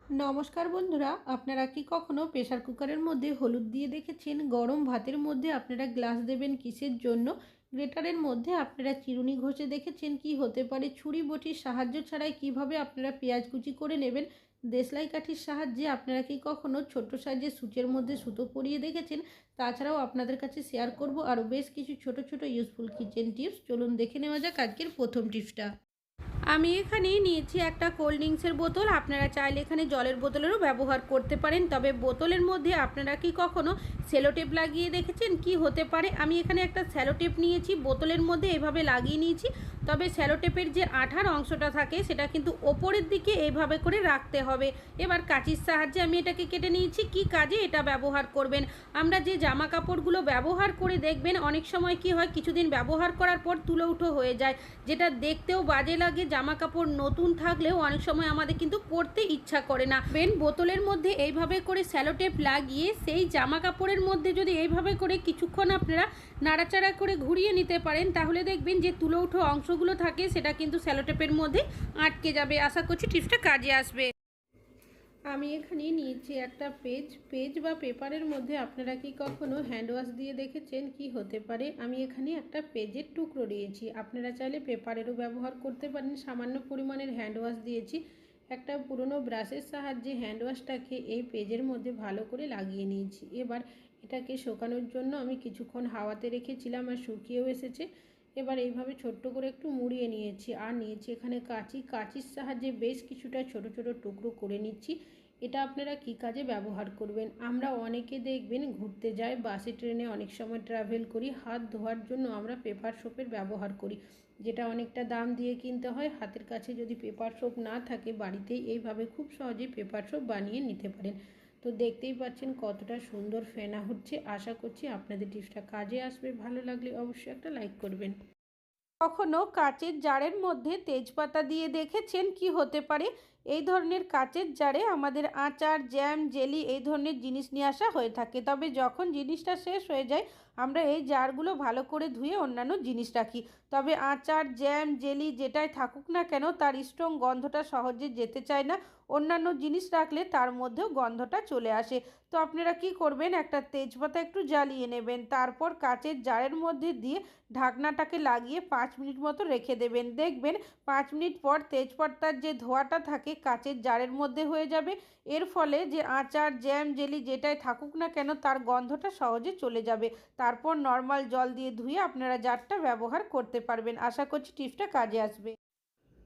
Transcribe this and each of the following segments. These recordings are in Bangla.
নমস্কার বন্ধুরা, আপনারা কি কখনো প্রেসার কুকারের মধ্যে হলুদ দিয়ে দেখেছেন? গরম ভাতের মধ্যে আপনারা গ্লাস দেবেন কিসের জন্য? গ্রেটারের মধ্যে আপনারা চিরুনি ঘষে দেখেছেন কি হতে পারে? ছুরি বটির সাহায্য ছাড়াই কিভাবে আপনারা পেঁয়াজ কুচি করে নেবেন? দেশলাই কাঠির সাহায্যে আপনারা কি কখনো ছোট্ট সাইজের সূচের মধ্যে সুতো পরিয়ে দেখেছেন? তাছাড়াও আপনাদের কাছে শেয়ার করব আরও বেশ কিছু ছোট ছোট ইউজফুল কিচেন টিপস। চলুন দেখে নেওয়া যাক আজকের প্রথম টিপসটা। আমি এখানে নিয়েছি একটা কোল্ড ড্রিঙ্কসের বোতল। আপনারা চাইলে এখানে জলের বোতলেরও ব্যবহার করতে পারেন, তবে বোতলের মধ্যে আপনারা কি কখনো সেলোটেপ লাগিয়ে দেখেছেন? কি হতে পারে? আমি এখানে একটা সেলোটেপ নিয়েছি, বোতলের মধ্যে এভাবে লাগিয়ে নিয়েছি। তবে সেলোটেপের যে আঠার অংশটা থাকে সেটা কিন্তু ওপরের দিকে এইভাবে করে রাখতে হবে। এবার কাঁচির সাহায্যে আমি এটাকে কেটে নিয়েছি। কি কাজে এটা ব্যবহার করবেন? আমরা যে জামা কাপড়গুলো ব্যবহার করে দেখবেন অনেক সময় কি হয়, কিছুদিন ব্যবহার করার পর তুলো উঠো হয়ে যায়, যেটা দেখতেও বাজে লাগে। জামা কাপড় নতুন থাকলেও অনেক সময় আমাদের কিন্তু পরতে ইচ্ছা করে না। বোতলের মধ্যে এইভাবে করে স্যালোটেপ লাগিয়ে সেই জামা কাপড়ের মধ্যে যদি এইভাবে করে কিছুক্ষণ আপনারা নাড়াচাড়া করে ঘুরিয়ে নিতে পারেন, তাহলে দেখবেন যে তুলো উঠো অংশগুলো থাকে সেটা কিন্তু স্যালোটেপের মধ্যে আটকে যাবে। আশা করছি টিপসটা কাজে আসবে। আমি এখানে নিয়েছি একটা পেজ বা পেপারের মধ্যে আপনারা কি কখনো হ্যান্ড ওয়াশ দিয়ে দেখেছেন? কি হতে পারে? আমি এখানে একটা পেজের টুকরো নিয়েছি, আপনারা চাইলে পেপারেরও ব্যবহার করতে পারেন। সামান্য পরিমাণের হ্যান্ড ওয়াশ দিয়েছি। একটা পুরনো ব্রাশের সাহায্যে হ্যান্ড ওয়াশটাকে এই পেজের মধ্যে ভালো করে লাগিয়ে নিয়েছি। এবার এটাকে শুকানোর জন্য আমি কিছুক্ষণ হাওয়াতে রেখেছিলাম আর শুকিয়েও এসেছে। এবার এইভাবে ছোট্ট করে একটু মুড়িয়ে নিয়েছি, আর নিয়েছি এখানে কাঁচির সাহায্যে বেশ কিছুটা ছোট ছোট টুকরো করে নিচ্ছি। এটা আপনারা কি কাজে ব্যবহার করবেন? আমরা অনেকে দেখবেন ঘুরতে যাই, বাসে ট্রেনে অনেক সময় ট্রাভেল করি, হাত ধোয়ার জন্য আমরা পেপার সোপের ব্যবহার করি, যেটা অনেকটা দাম দিয়ে কিনতে হয়। হাতের কাছে যদি পেপার সোপ না থাকে, বাড়িতেই এইভাবে খুব সহজেই পেপার সোপ বানিয়ে নিতে পারেন। তো দেখতেই পাচ্ছেন কতটা সুন্দর ফেনা হচ্ছে। আশা করছি আপনাদের টিপসটা কাজে আসবে। ভালো লাগলে অবশ্যই একটা লাইক করবেন। কখনো কাচের জারের মধ্যে তেজপাতা দিয়ে দেখেছেন? কি হতে পারে? এই ধরনের কাচের জারে আমাদের আচার, জ্যাম, জেলি এই ধরনের জিনিস নিয়ে আসা হয়ে থাকে। তবে যখন জিনিসটা শেষ হয়ে যায়, আমরা এই জারগুলো ভালো করে ধুয়ে অন্যান্য জিনিস রাখি। তবে আচার, জ্যাম, জেলি যেটাই থাকুক না কেন, তার স্ট্রং গন্ধটা সহজে যেতে চায় না। অন্যান্য জিনিস রাখলে তার মধ্যেও গন্ধটা চলে আসে। তো আপনারা কি করবেন, একটা তেজপাতা একটু জ্বালিয়ে নেবেন, তারপর কাচের জারের মধ্যে দিয়ে ঢাকনাটাকে লাগিয়ে 5 মিনিট মতো রেখে দেবেন। দেখবেন 5 মিনিট পর তেজপাতার যে ধোঁয়াটা থাকে কাচের জারের মধ্যে হয়ে যাবে। এর ফলে যে আচার, জ্যাম, জেলি যেটাই থাকুক না কেন, তার গন্ধটা সহজে চলে যাবে। তারপর নর্মাল জল দিয়ে ধুয়ে আপনারা জারটা ব্যবহার করতে পারবেন। আশা করছি টিপসটা কাজে আসবে।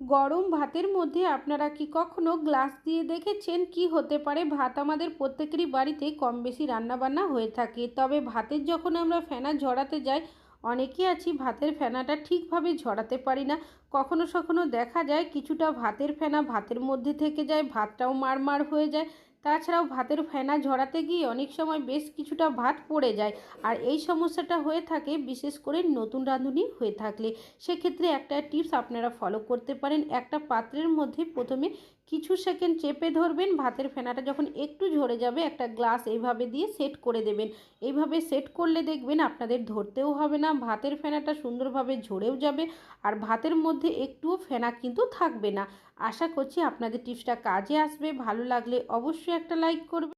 গরম ভাতের মধ্যে আপনারা কি কখনো গ্লাস দিয়ে দেখেছেন? কি হতে পারে? ভাত আমাদের প্রত্যেকেরই বাড়িতে কম বেশি রান্নাবান্না হয়ে থাকে, তবে ভাতের যখন আমরা ফেনা ঝরাতে যাই, অনেকে আছি ভাতের ফেনাটা ঠিকভাবে ঝরাতে পারি না। কখনো কখনো দেখা যায় কিছুটা ভাতের ফেনা ভাতের মধ্যে থেকে যায়, ভাতটাও মার হয়ে যায়। তাছাড়াও ভাতের ফেনা ঝরাতে গিয়ে অনেক সময় বেশ কিছুটা ভাত পড়ে যায়। আর এই সমস্যাটা হয়ে থাকে বিশেষ করে নতুন রাঁধুনি হয়ে থাকলে। সেক্ষেত্রে একটা টিপস আপনারা ফলো করতে পারেন। একটা পাত্রের মধ্যে প্রথমে কিছু সেকেন্ড চেপে ধরবেন, ভাতের ফেনাটা যখন একটু ঝরে যাবে একটা গ্লাস এইভাবে দিয়ে সেট করে দেবেন। এইভাবে সেট করলে দেখবেন আপনাদের ধরতেও হবে না, ভাতের ফেনাটা সুন্দরভাবে ঝরেও যাবে, আর ভাতের মধ্যে একটুও ফেনা কিন্তু থাকবে না। আশা করছি আপনাদের টিপসটা কাজে আসবে। ভালো লাগলে অবশ্যই একটা লাইক করবেন।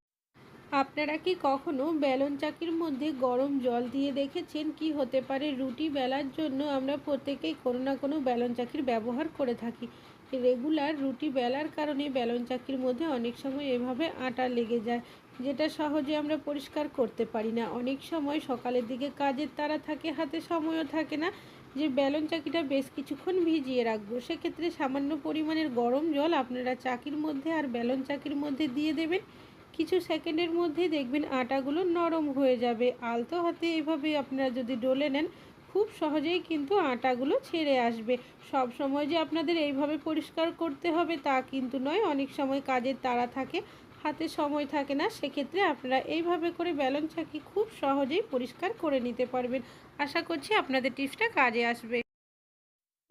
আপনারা কি কখনো বেলন চাকির মধ্যে গরম জল দিয়ে দেখেছেন? কি হতে পারে? রুটি বেলার জন্য আমরা প্রত্যেকেই কোনো না কোনো বেলন চাকির ব্যবহার করে থাকি। রেগুলার রুটি বেলার কারণে বেলন চাকির মধ্যে অনেক সময় এভাবে আটা লেগে যায়, যেটা সহজে আমরা পরিষ্কার করতে পারি না। অনেক সময় সকালের দিকে কাজের তাড়া থাকে, হাতে সময়ও থাকে না যে বেলন চাকিটা বেশ কিছুক্ষণ ভিজিয়ে রাখবো। সেক্ষেত্রে সামান্য পরিমাণের গরম জল আপনারা চাকির মধ্যে আর বেলন চাকির মধ্যে দিয়ে দেবেন। কিছু সেকেন্ডের মধ্যেই দেখবেন আটাগুলো নরম হয়ে যাবে। আলতো হাতে এভাবে আপনারা যদি ডলে নেন, খুব সহজেই কিন্তু আটাগুলো ছেড়ে আসবে। সব সময় যে আপনাদের এইভাবে পরিষ্কার করতে হবে তা কিন্তু নয়, অনেক সময় কাজের তাড়া থাকে, হাতে সময় থাকে না। সেক্ষেত্রে আপনারা এইভাবে করে বেলন চাকি খুব সহজেই পরিষ্কার করে নিতে পারবেন। আশা করছি আপনাদের টিপসটা কাজে আসবে।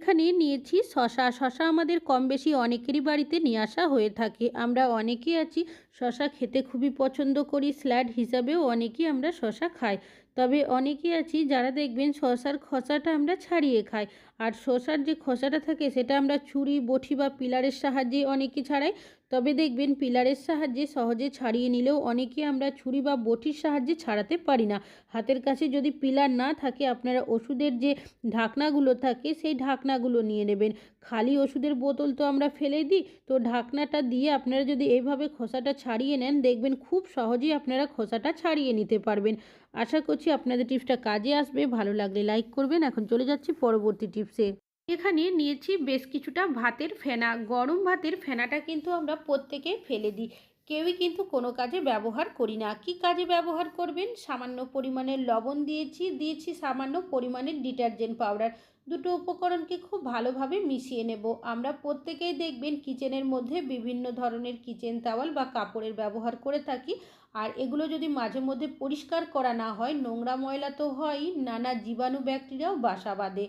এখানে নিয়েছি শশা আমাদের কম বেশি অনেকেরই বাড়িতে নিয়ে আসা হয়ে থাকে। আমরা অনেকেই আছি শশা খেতে খুবই পছন্দ করি, স্যালাড হিসাবেও অনেকেই আমরা শশা খাই। তবে অনেকেই আছি যারা দেখবেন শশার খোসাটা আমরা ছাড়িয়ে খাই, আর শশার যে খোসাটা থাকে সেটা আমরা ছুরি, বটি বা পিলারের সাহায্যে অনেকে ছাড়াই। তবে দেখবেন পিলারের সাহায্যে সহজে ছাড়িয়ে নিলেও অনেকে আমরা ছুরি বা বটির সাহায্যে ছাড়াতে পারি না। হাতের কাছে যদি পিলার না থাকে আপনারা ওষুধের যে ঢাকনাগুলো থাকে সেই ঢাকনাগুলো নিয়ে নেবেন। খালি ওষুধের বোতল তো আমরা ফেলে দিই, তো ঢাকনাটা দিয়ে আপনারা যদি এইভাবে খোসাটা ছাড়িয়ে নেন দেখবেন খুব সহজেই আপনারা খোসাটা ছাড়িয়ে নিতে পারবেন। আশা করছি আপনাদের টিপসটা কাজে আসবে। ভালো লাগলে লাইক করবেন। এখন চলে যাচ্ছি পরবর্তী টিপসে। এখানে নিয়েছি বেশ কিছুটা ভাতের ফেনা। গরম ভাতের ফেনাটা কিন্তু আমরা প্রত্যেকেই ফেলে দিই, কেউই কিন্তু কোনো কাজে ব্যবহার করি না। কি কাজে ব্যবহার করবেন? সামান্য পরিমাণের লবণ দিয়েছি সামান্য পরিমাণের ডিটারজেন্ট পাউডার। দুটো উপকরণকে খুব ভালোভাবে মিশিয়ে নেব। আমরা প্রত্যেকেই দেখবেন কিচেনের মধ্যে বিভিন্ন ধরনের কিচেন টাওয়াল বা কাপড়ের ব্যবহার করে থাকি, আর এগুলো যদি মাঝে মধ্যে পরিষ্কার করা না হয় নোংরা ময়লা তো হয়ই, নানা জীবাণু ব্যাকটেরিয়াও বাসা বাঁধে।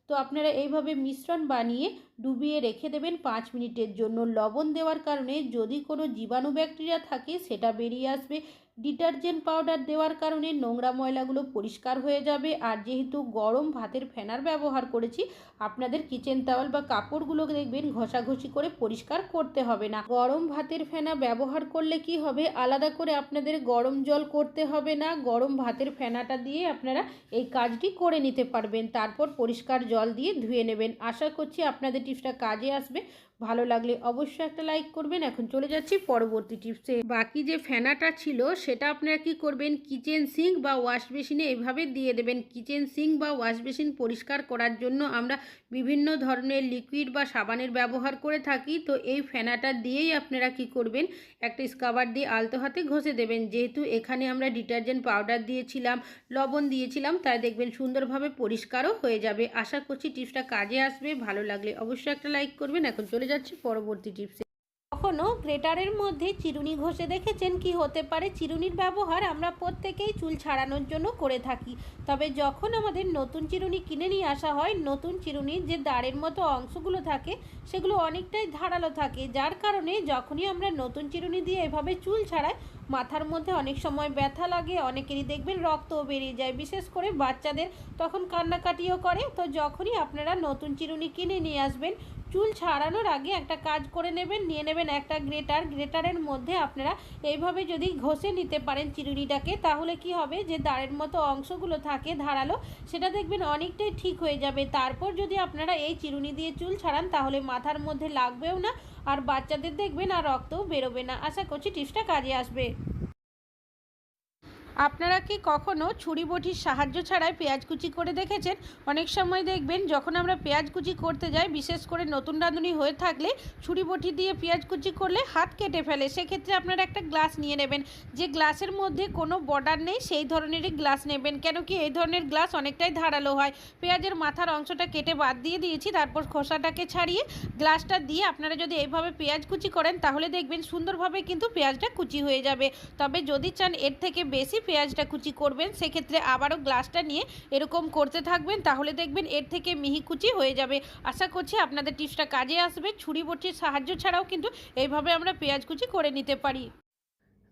তো আপনারা এইভাবে মিশ্রণ বানিয়ে ডুবিয়ে রেখে দেবেন 5 মিনিটের জন্য। লবণ দেওয়ার কারণে যদি কোনো জীবাণু ব্যাকটেরিয়া থাকে সেটা বেরিয়ে আসবে। ডিটারজেন্ট পাউডার দেওয়ার কারণে নোংরা ময়লাগুলো পরিষ্কার হয়ে যাবে। আর যেহেতু গরম ভাতের ফেনার ব্যবহার করেছি, আপনাদের কিচেন টাওয়াল বা কাপড়গুলো দেখবেন ঘষাঘষি করে পরিষ্কার করতে হবে না। গরম ভাতের ফেনা ব্যবহার করলে কি হবে, আলাদা করে আপনাদের গরম জল করতে হবে না। গরম ভাতের ফেনাটা দিয়ে আপনারা এই কাজটি করে নিতে পারবেন। তারপর পরিষ্কার জল দিয়ে ধুয়ে নেবেন। আশা করছি আপনাদের টিপসটা কাজে আসবে। ভালো লাগলে অবশ্যই একটা লাইক করবেন। এখন চলে যাচ্ছি পরবর্তী টিপসে। বাকি যে ফেনাটা ছিল সেটা আপনারা কি করবেন, কিচেন সিঙ্ক বা ওয়াশ বেসিনে এভাবে দিয়ে দেবেন। কিচেন সিঙ্ক বা ওয়াশ বেসিন পরিষ্কার করার জন্য আমরা বিভিন্ন ধরনের লিকুইড বা সাবানের ব্যবহার করে থাকি। তো এই ফেনাটা দিয়েই আপনারা কি করবেন, একটা স্ক্রাবার দিয়ে আলতো হাতে ঘষে দেবেন। যেহেতু এখানে আমরা ডিটারজেন্ট পাউডার দিয়েছিলাম, লবণ দিয়েছিলাম, তাই দেখবেন সুন্দরভাবে পরিষ্কারও হয়ে যাবে। আশা করছি টিপসটা কাজে আসবে। ভালো লাগলে অবশ্যই একটা লাইক করবেন। এখন চলে যাচ্ছি পরবর্তী টিপসে। কখনো গ্রেটারের মধ্যে চিরুনি ঘষে দেখেছেন? কি হতে পারে, চিরুনির ব্যবহার আমরা প্রত্যেকেই চুল ছাড়ানোর জন্য করে থাকি। তবে যখন আমাদের নতুন চিরুনি কিনে নিয়ে আসা হয়, নতুন চিরুনির যে দাঁড়ের মতো অংশগুলো থাকে সেগুলো অনেকটাই ধারালো থাকে, যার কারণে যখনই আমরা নতুন চিরুনি দিয়ে এভাবে চুল ছাড়াই মাথার মধ্যে অনেক সময় ব্যথা লাগে, অনেকেরই দেখবেন রক্তও বেরিয়ে যায়, বিশেষ করে বাচ্চাদের তখন কান্নাকাটিও করে। তো যখনই আপনারা নতুন চিরুনি কিনে নিয়ে আসবেন, চুল ছাড়ানোর আগে একটা কাজ করে নেবেন, নিয়ে নেবেন একটা গ্রেটারের মধ্যে আপনারা এইভাবে যদি ঘষে নিতে পারেন চিরুনিটাকে, তাহলে কি হবে, যে দাঁড়ের মতো অংশগুলো থাকে ধারালো সেটা দেখবেন অনেকটাই ঠিক হয়ে যাবে। তারপর যদি আপনারা এই চিরুনি দিয়ে চুল ছাড়ান তাহলে মাথার মধ্যে লাগবেও না, আর বাচ্চাদের দেখবেন আর রক্তও বেরোবে না। আশা করছি টিপসটা কাজে আসবে। আপনারা কি কখনো ছুরি বটির সাহায্য ছাড়াই পেঁয়াজ কুচি করে দেখেছেন? অনেক সময় দেখবেন যখন আমরা পেঁয়াজ কুচি করতে যাই, বিশেষ করে নতুন রাঁধুনি হয়ে থাকলে ছুরি বটি দিয়ে পেঁয়াজ কুচি করলে হাত কেটে ফেলে। সেক্ষেত্রে আপনারা একটা গ্লাস নিয়ে নেবেন, যে গ্লাসের মধ্যে কোনো বর্ডার নেই সেই ধরনেরই গ্লাস নেবেন। কেন কি এই ধরনের গ্লাস অনেকটাই ধারালো হয়। পেঁয়াজের মাথার অংশটা কেটে বাদ দিয়ে দিয়েছি, তারপর খোসাটাকে ছাড়িয়ে গ্লাসটা দিয়ে আপনারা যদি এইভাবে পেঁয়াজ কুচি করেন তাহলে দেখবেন সুন্দরভাবে কিন্তু পেঁয়াজটা কুচি হয়ে যাবে। তবে যদি চান এর থেকে বেশি পেঁয়াজটা কুচি করবেন, সেক্ষেত্রে আবারও গ্লাসটা নিয়ে এরকম করতে থাকবেন, তাহলে দেখবেন এর থেকে মিহি কুচি হয়ে যাবে। আশা করছি আপনাদের টিপসটা কাজে আসবে। ছুরি বটির সাহায্য ছাড়াও কিন্তু এইভাবে আমরা পেঁয়াজ কুচি করে নিতে পারি।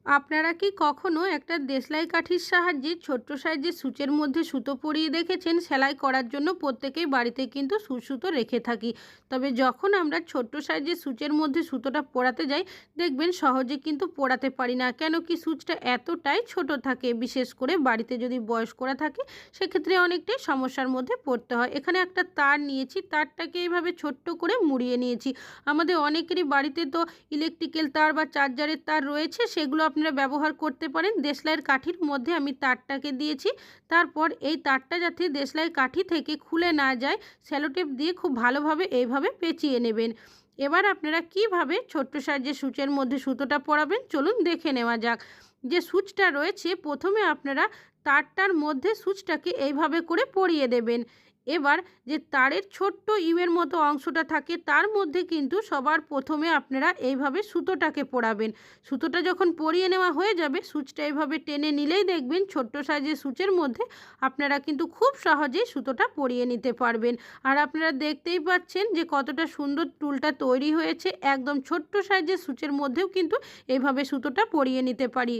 আপনারা কি কখনো একটা দেশলাই কাঠির সাহায্যে ছোট্ট সাইজের সূচের মধ্যে সুতো পরিয়ে দেখেছেন? সেলাই করার জন্য প্রত্যেকেই বাড়িতে কিন্তু সুতো রেখে থাকি। তবে যখন আমরা ছোট্ট সাইজের সূচের মধ্যে সুতোটা পরাতে যাই দেখবেন সহজে কিন্তু পরাতে পারি না। কেন কি সূচটা এতটাই ছোট থাকে, বিশেষ করে বাড়িতে যদি বয়স্করা থাকে সেক্ষেত্রে অনেকটাই সমস্যার মধ্যে পড়তে হয়। এখানে একটা তার নিয়েছি, তারটাকে এইভাবে ছোট্ট করে মুড়িয়ে নিয়েছি। আমাদের অনেকেরই বাড়িতে তো ইলেকট্রিক্যাল তার বা চার্জারের তার রয়েছে, সেগুলো আপনারা ব্যবহার করতে পারেন। দেশলাইয়ের কাঠির মধ্যে আমি তারটাকে দিয়েছি। তারপর এই তারটা যাতে দেশলাইয়ের কাঠি থেকে খুলে না যায় সেলোটেপ দিয়ে খুব ভালোভাবে এইভাবে পেঁচিয়ে নেবেন। এবার আপনারা কিভাবে ছোট্ট সাইজের সূচের মধ্যে সুতোটা পরাবেন চলুন দেখে নেওয়া যাক। যে সুচটা রয়েছে প্রথমে আপনারা তারটার মধ্যে সুচটাকে এইভাবে করে পরিয়ে দেবেন। এবার যে তারের ছোট্ট ইউয়ের মতো অংশটা থাকে তার মধ্যে কিন্তু সবার প্রথমে আপনারা এইভাবে সুতোটাকে পরাবেন। সুতোটা যখন পরিয়ে নেওয়া হয়ে যাবে সুচটা এইভাবে টেনে নিলেই দেখবেন ছোট্ট সাইজের সুচের মধ্যে আপনারা কিন্তু খুব সহজেই সুতোটা পরিয়ে নিতে পারবেন। আর আপনারা দেখতেই পাচ্ছেন যে কতটা সুন্দর টুলটা তৈরি হয়েছে। একদম ছোট্ট সাইজের সুচের মধ্যেও কিন্তু এইভাবে সুতোটা পরিয়ে নিতে পারি।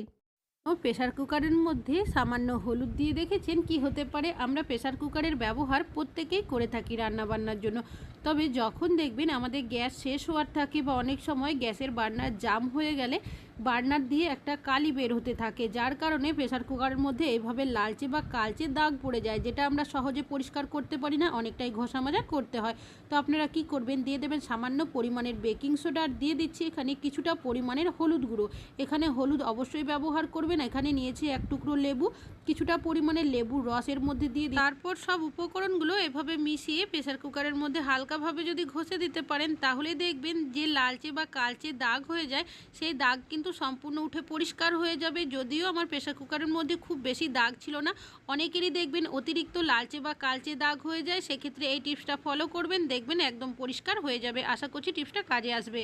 প্রেসার কুকারের মধ্যে সামান্য হলুদ দিয়ে দেখেছেন কি হতে পারে। আমরা প্রেসার কুকারের ব্যবহার প্রত্যেকেই করে থাকি রান্নাবান্নার জন্য। তবে যখন দেখবেন আমাদের গ্যাস শেষ হওয়ার থাকে বা অনেক সময় গ্যাসের বার্নার জাম হয়ে গেলে বার্নার দিয়ে একটা কালি বের হতে থাকে, যার কারণে প্রেসার কুকারের মধ্যে এভাবে লালচে বা কালচে দাগ পড়ে যায়, যেটা আমরা সহজে পরিষ্কার করতে পারি না, অনেকটাই ঘষা মাজা করতে হয়। তো আপনারা কি করবেন, দিয়ে দেবেন সামান্য পরিমাণের বেকিং সোডা, আর দিয়ে দিচ্ছি এখানে কিছুটা পরিমাণের হলুদ গুঁড়ো। এখানে হলুদ অবশ্যই ব্যবহার করবেন। এখানে নিয়েছি এক টুকরো লেবু, কিছুটা পরিমাণে লেবুর রসের মধ্যে দিয়ে তারপর সব উপকরণগুলো এভাবে মিশিয়ে প্রেসার কুকারের মধ্যে হালকাভাবে যদি ঘষে দিতে পারেন, তাহলে দেখবেন যে লালচে বা কালচে দাগ হয়ে যায় সেই দাগ কিন্তু সম্পূর্ণ উঠে পরিষ্কার হয়ে যাবে। যদিও আমার প্রেসার কুকারের মধ্যে খুব বেশি দাগ ছিল না, অনেকেরই দেখবেন অতিরিক্ত লালচে বা কালচে দাগ হয়ে যায়, সেক্ষেত্রে এই টিপসটা ফলো করবেন, দেখবেন একদম পরিষ্কার হয়ে যাবে। আশা করছি টিপসটা কাজে আসবে।